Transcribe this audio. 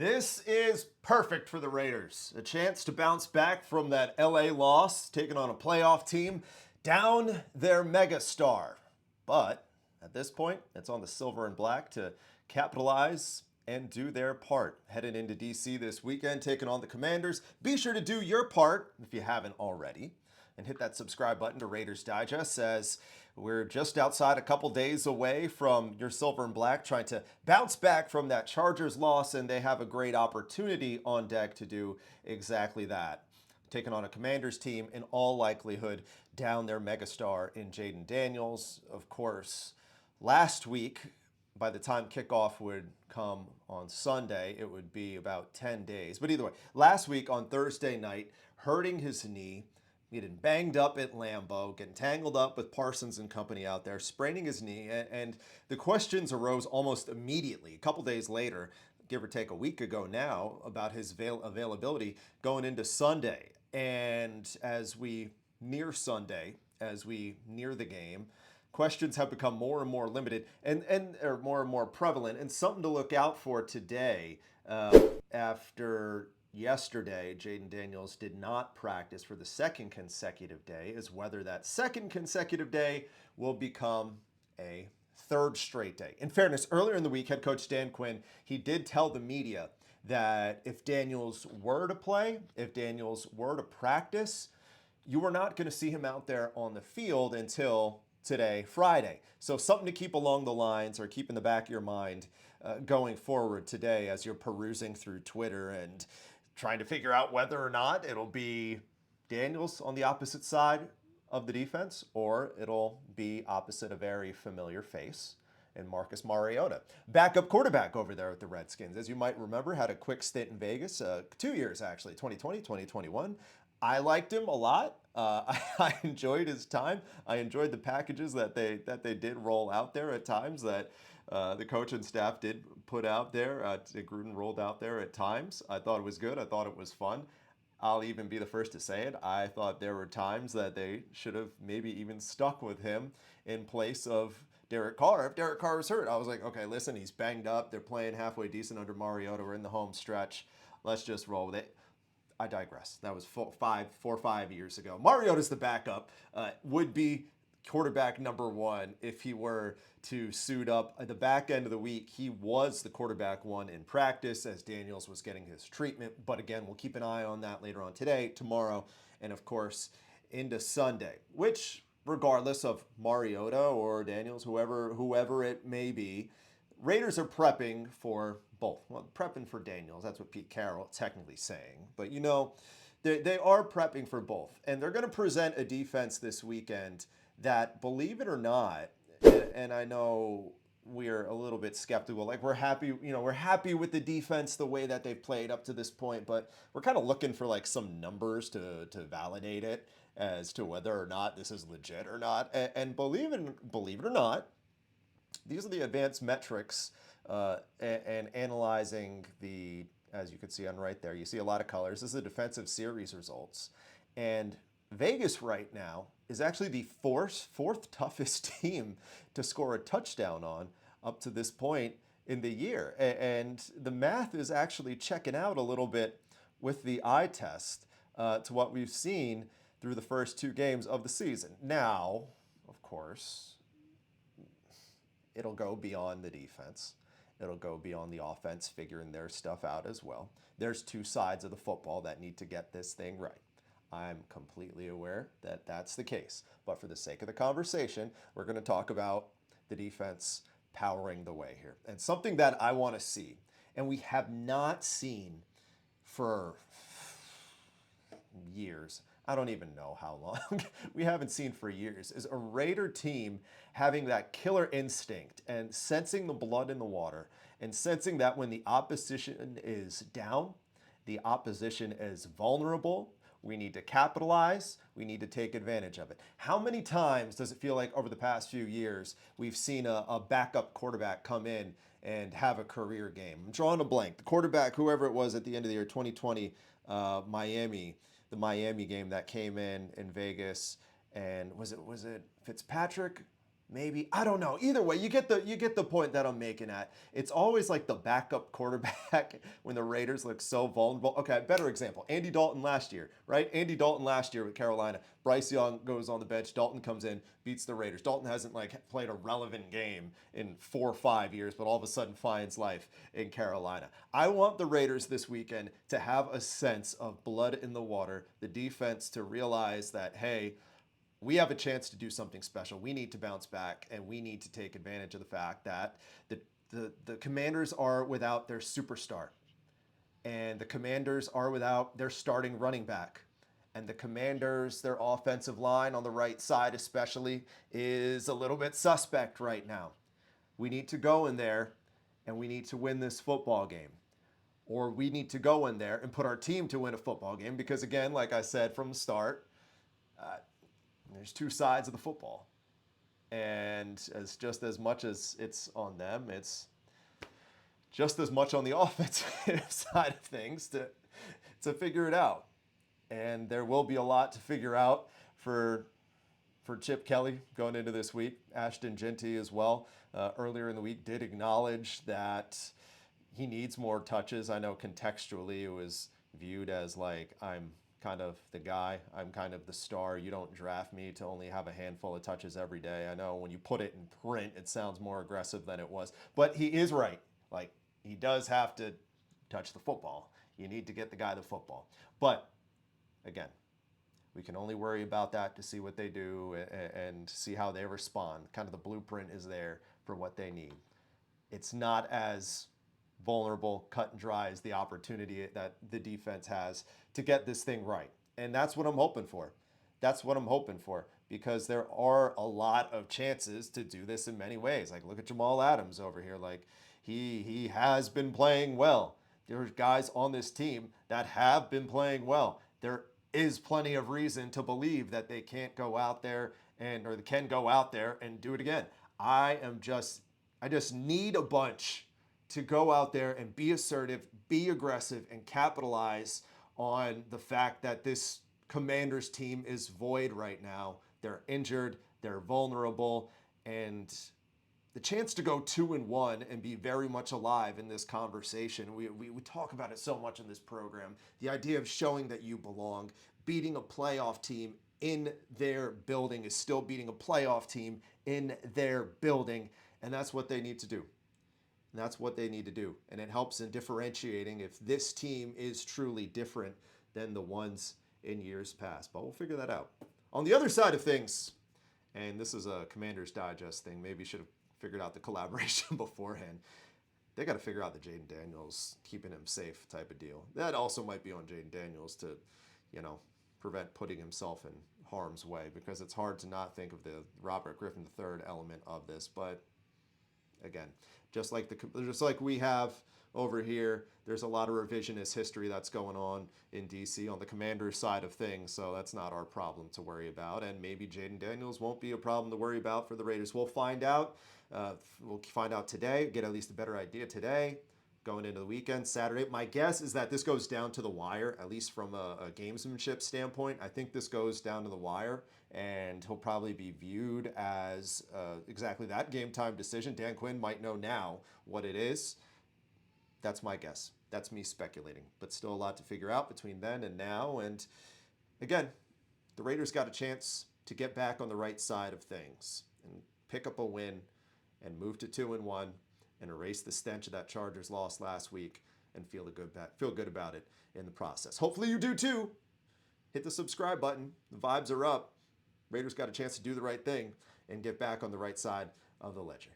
This is perfect for the Raiders. A chance to bounce back from that LA loss, taking on a playoff team, down their megastar. But at this point, it's on the silver and black to capitalize and do their part. Headed into DC this weekend, taking on the Commanders. Be sure to do your part if you haven't already. And hit that subscribe button to Raiders Digest, as we're just outside a couple days away from your silver and black trying to bounce back from that Chargers loss, and they have a great opportunity on deck to do exactly that. Taking on a Commanders team, in all likelihood, down their megastar in Jayden Daniels. Of course, last week, by the time kickoff would come on Sunday, it would be about 10 days. But either way, last week on Thursday night, hurting his knee, getting banged up at Lambeau, getting tangled up with Parsons and company out there, spraining his knee, and the questions arose almost immediately. A couple days later, give or take a week ago now, about his availability going into Sunday. And as we near Sunday, as we near the game, questions have become more and more limited and or more and more prevalent. And something to look out for today, after yesterday, Jayden Daniels did not practice for the second consecutive day, is whether that second consecutive day will become a third straight day. In fairness, earlier in the week, head coach Dan Quinn, he did tell the media that if Daniels were to play, if Daniels were to practice, you were not going to see him out there on the field until today, Friday. So something to keep along the lines, or keep in the back of your mind going forward today as you're perusing through Twitter and trying to figure out whether or not it'll be Daniels on the opposite side of the defense, or it'll be opposite a very familiar face in Marcus Mariota. Backup quarterback over there with the Redskins. As you might remember, had a quick stint in Vegas, 2 years actually, 2020, 2021. I liked him a lot. I enjoyed his time. I enjoyed the packages that they did roll out there at times, that the coach and staff did put out there. Gruden rolled out there at times. I thought it was good. I thought it was fun. I'll even be the first to say it. I thought there were times that they should have maybe even stuck with him in place of Derek Carr. If Derek Carr was hurt, I was like, okay, listen, he's banged up. They're playing halfway decent under Mariota. We're in the home stretch. Let's just roll with it. I digress. That was 4 or 5 years ago. Mariota's the backup. Would be quarterback number one if he were to suit up. At the back end of the week, he was the quarterback one in practice as Daniels was getting his treatment. But again, we'll keep an eye on that later on today, tomorrow, and of course into Sunday, which regardless of Mariota or Daniels, whoever it may be, Raiders are prepping for both. Well, prepping for Daniels, that's what Pete Carroll technically saying. But you know, they are prepping for both. And they're going to present a defense this weekend that, believe it or not, and I know we're a little bit skeptical. Like, we're happy with the defense the way that they've played up to this point, but we're kind of looking for like some numbers to validate it as to whether or not this is legit or not. And believe it or not, these are the advanced metrics and analyzing the, as you can see on right there, you see a lot of colors. This is the defensive series results. And Vegas right now is actually the fourth toughest team to score a touchdown on up to this point in the year. And the math is actually checking out a little bit with the eye test to what we've seen through the first 2 games of the season. Now, of course, it'll go beyond the defense. It'll go beyond the offense figuring their stuff out as well. There's 2 sides of the football that need to get this thing right. I'm completely aware that that's the case. But for the sake of the conversation, we're going to talk about the defense powering the way here. And something that I want to see, and we have not seen for years, I don't even know how long, we haven't seen for years, is a Raider team having that killer instinct and sensing the blood in the water and sensing that when the opposition is down, the opposition is vulnerable, we need to capitalize, we need to take advantage of it. How many times does it feel like over the past few years we've seen a backup quarterback come in and have a career game? I'm drawing a blank. The quarterback, whoever it was at the end of the year, 2020, Miami, the Miami game that came in Vegas, and was it Fitzpatrick? maybe. I don't know. Either way, you get the point that I'm making at. It's always like the backup quarterback when the Raiders look so vulnerable. Okay, better example. Andy Dalton last year, right? Andy Dalton last year with Carolina. Bryce Young goes on the bench. Dalton comes in, beats the Raiders. Dalton hasn't like played a relevant game in 4 or 5 years, but all of a sudden finds life in Carolina. I want the Raiders this weekend to have a sense of blood in the water, the defense to realize that, hey, we have a chance to do something special. We need to bounce back, and we need to take advantage of the fact that the Commanders are without their superstar, and the Commanders are without their starting running back. And the Commanders, their offensive line on the right side especially, is a little bit suspect right now. We need to go in there, and we need to win this football game. Or we need to go in there and put our team to win a football game because, again, like I said from the start, there's two sides of the football. And just as much as it's on them, it's just as much on the offensive side of things to figure it out. And there will be a lot to figure out for Chip Kelly going into this week. Ashton Jeanty as well, earlier in the week, did acknowledge that he needs more touches. I know contextually it was viewed as like, I'm kind of the guy. I'm kind of the star. You don't draft me to only have a handful of touches every day. I know when you put it in print, it sounds more aggressive than it was. But he is right. Like, he does have to touch the football. You need to get the guy the football. But, again, we can only worry about that to see what they do and see how they respond. Kind of the blueprint is there for what they need. It's not as vulnerable, cut and dry as the opportunity that the defense has to get this thing right. And that's what I'm hoping for. That's what I'm hoping for because there are a lot of chances to do this in many ways. Like, look at Jamal Adams over here. Like, he has been playing well. There's guys on this team that have been playing well. There is plenty of reason to believe that they can't go out there or they can go out there and do it again. I just need a bunch to go out there and be assertive, be aggressive, and capitalize on the fact that this Commanders team is void right now. They're injured, they're vulnerable, and the chance to go 2-1 and be very much alive in this conversation. We talk about it so much in this program. The idea of showing that you belong, beating a playoff team in their building is still beating a playoff team in their building, and that's what they need to do. And that's what they need to do. And it helps in differentiating if this team is truly different than the ones in years past. But we'll figure that out. On the other side of things, and this is a Commander's Digest thing, maybe you should have figured out the collaboration beforehand. They got to figure out the Jayden Daniels, keeping him safe type of deal. That also might be on Jayden Daniels to, prevent putting himself in harm's way because it's hard to not think of the Robert Griffin III element of this. But again, just like we have over here, there's a lot of revisionist history that's going on in DC on the Commander's side of things, so that's not our problem to worry about. And maybe Jayden Daniels won't be a problem to worry about for the Raiders. We'll find out. We'll find out today, get at least a better idea today, going into the weekend, Saturday. My guess is that this goes down to the wire, at least from a gamesmanship standpoint. I think this goes down to the wire, and he'll probably be viewed as exactly that game time decision. Dan Quinn might know now what it is. That's my guess. That's me speculating, but still a lot to figure out between then and now. And again, the Raiders got a chance to get back on the right side of things and pick up a win and move to 2-1 and erase the stench of that Chargers loss last week and feel good about it in the process. Hopefully you do too. Hit the subscribe button. The vibes are up. Raiders got a chance to do the right thing and get back on the right side of the ledger.